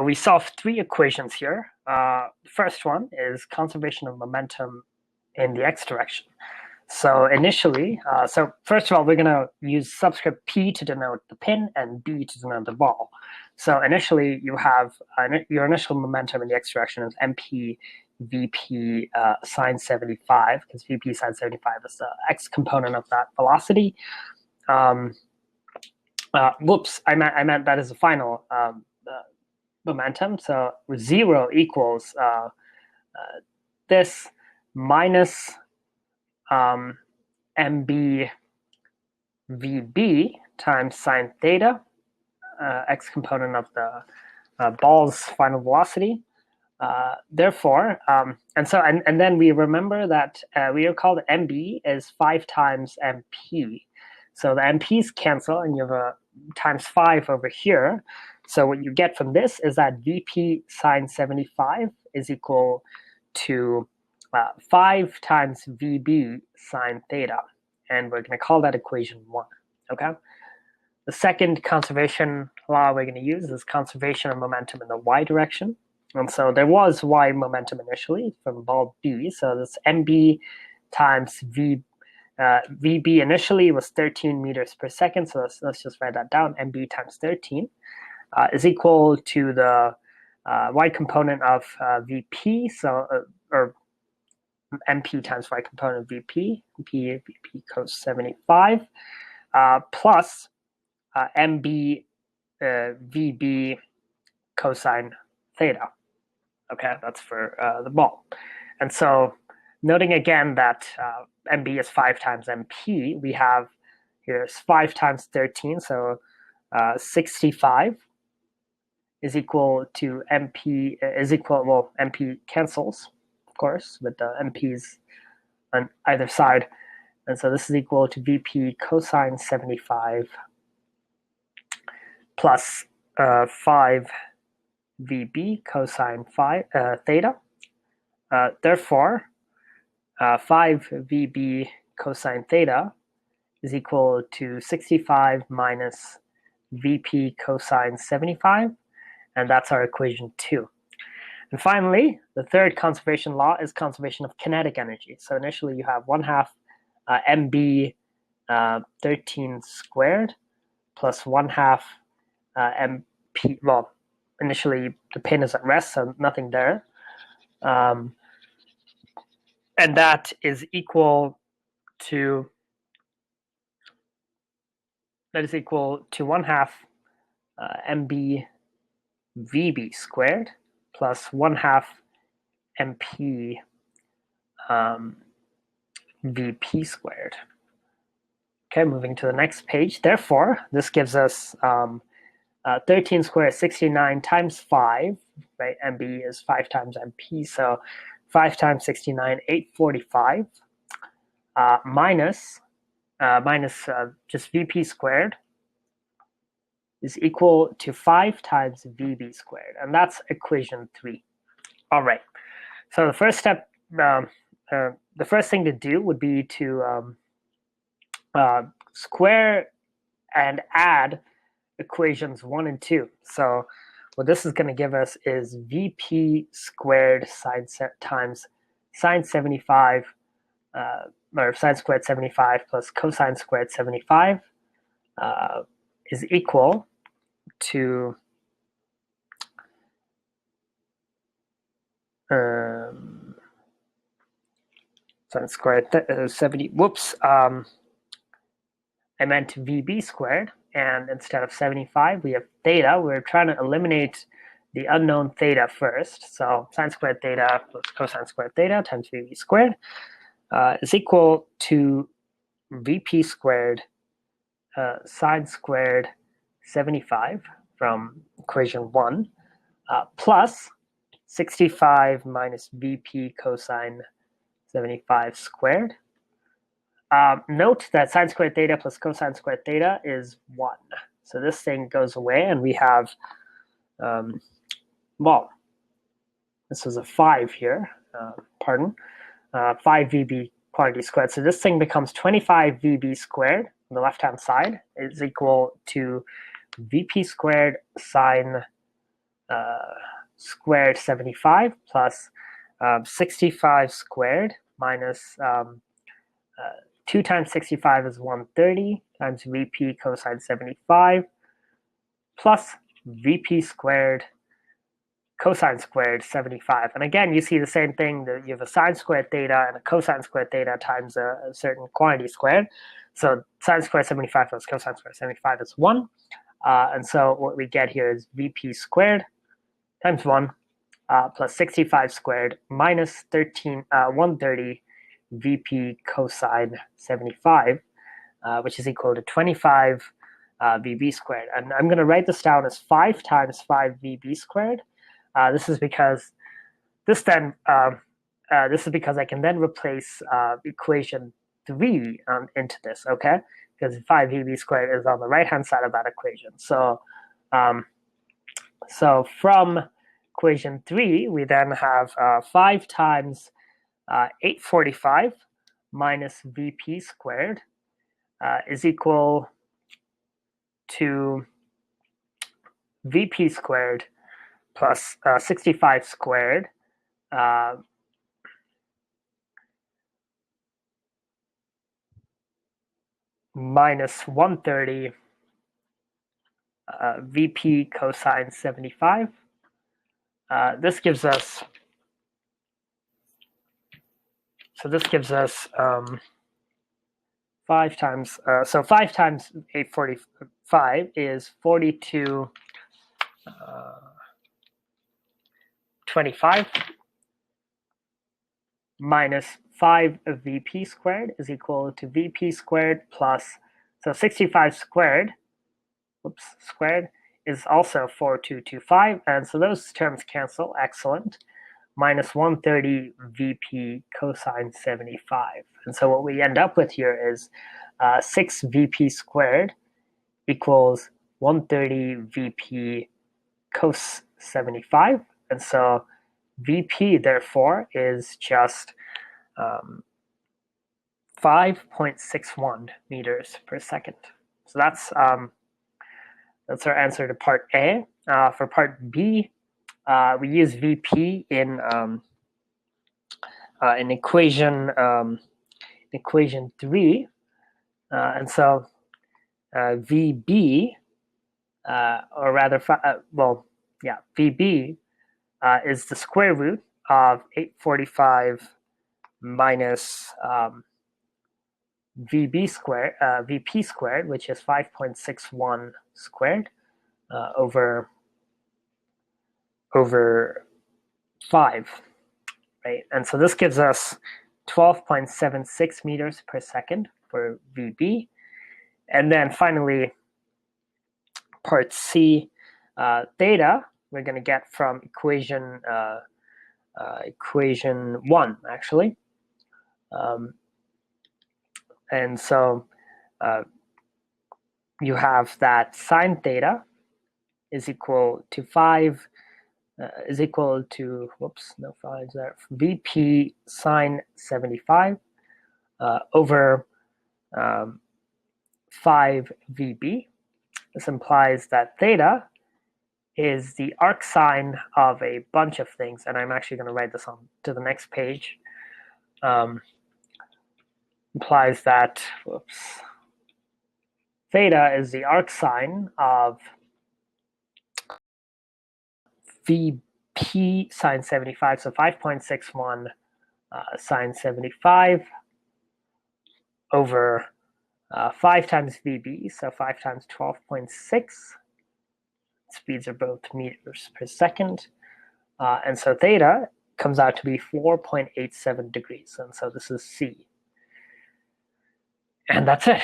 we solve three equations here. The first one is conservation of momentum in the x direction. So initially, so first of all, we're going to use subscript p to denote the pin and b to denote the ball. So initially, you have your initial momentum in the x direction is mp vp sine 75, because vp sine 75 is the x component of that velocity. Whoops, I meant that is the final momentum. So 0 equals this minus mb vb times sine theta, x component of the ball's final velocity. Therefore, and then we remember that we recall that mb is 5 times mp. So the mp's cancel, and you have a times 5 over here. So what you get from this is that vp sine 75 is equal to 5 times vb sine theta. And we're going to call that equation 1. Okay. The second conservation law we're going to use is conservation of momentum in the y direction. And so there was y momentum initially from ball B. So this mb times vb initially was 13 meters per second. So let's just write that down. mb times 13 is equal to the y component of vp. So or mp times y component of vp, vp cos 75, plus mb vb cosine theta. Okay, that's for the ball. And so noting again that mb is 5 times mp, we have here's 5 times 13, so 65 is equal to mp mp cancels, of course, with the mps on either side. And so this is equal to vp cosine 75 plus 5 vb cosine theta. Therefore, 5 vb cosine theta is equal to 65 minus vp cosine 75, and that's our equation 2. And finally, the third conservation law is conservation of kinetic energy. So initially you have 1/2 mb 13 squared plus 1/2 mp, well, initially the pin is at rest, so nothing there. And that is equal to 1/2 mb vb squared plus 1/2 mp vp squared. Okay, moving to the next page. Therefore, this gives us 13 squared is 69 times 5, right? mb is 5 times mp, so 5 times 69, 845, minus just vp squared is equal to 5 times vb squared, and that's equation 3. All right. So the first step, the first thing to do would be to square and add equations 1 and 2. So what this is going to give us is vp squared times sine 75, or sine squared 75 plus cosine squared 75 is equal to sine squared 70. Whoops. I meant vb squared, and instead of 75, we have theta. We're trying to eliminate the unknown theta first. So sine squared theta plus cosine squared theta times vb squared is equal to vp squared sine squared 75 from equation 1 plus 65 minus vp cosine 75 squared. Note that sine squared theta plus cosine squared theta is 1. So this thing goes away, and we have, well, this was a 5 here, 5 vb quantity squared. So this thing becomes 25 vb squared on the left-hand side is equal to vp squared sine squared 75 plus 65 squared minus 2 times 65 is 130 times VP cosine 75 plus VP squared cosine squared 75. And again, you see the same thing, that you have a sine squared theta and a cosine squared theta times a certain quantity squared. So sine squared 75 plus cosine squared 75 is 1. And so what we get here is VP squared times 1 plus 65 squared minus 130 VP cosine 75, which is equal to 25 VB squared. And I'm going to write this down as 5 times 5 VB squared. This is because I can then replace equation 3 into this, okay? Because 5 VB squared is on the right-hand side of that equation. So, so from equation 3, we then have 5 times 845 minus VP squared is equal to VP squared plus 65 squared minus 130 VP cosine 75. This gives us 5 times 845 is 42 25 minus 5 of VP squared is equal to VP squared plus, so 65 squared, squared is also 4225, and so those terms cancel, excellent, minus 130 VP cosine 75. And so what we end up with here is 6 VP squared equals 130 VP cos 75. And so VP, therefore, is just 5.61 meters per second. So that's our answer to part A. For part B, we use VP in equation 3, and so VB, or rather, VB is the square root of 845 minus VP squared, which is 5.61 squared over 5, right? And so this gives us 12.76 meters per second for VB. And then finally, part C, theta, we're going to get from equation 1, actually. And so you have that sine theta is equal to 5, is equal to, no 5s there, VP sine 75 over 5 VB. This implies that theta is the arc sine of a bunch of things, and I'm actually going to write this on to the next page. Implies that, theta is the arc sine of VP sine 75, so 5.61 sine 75 over 5 times VB, so 5 times 12.6. Speeds are both meters per second. And so theta comes out to be 4.87 degrees. And so this is C. And that's it.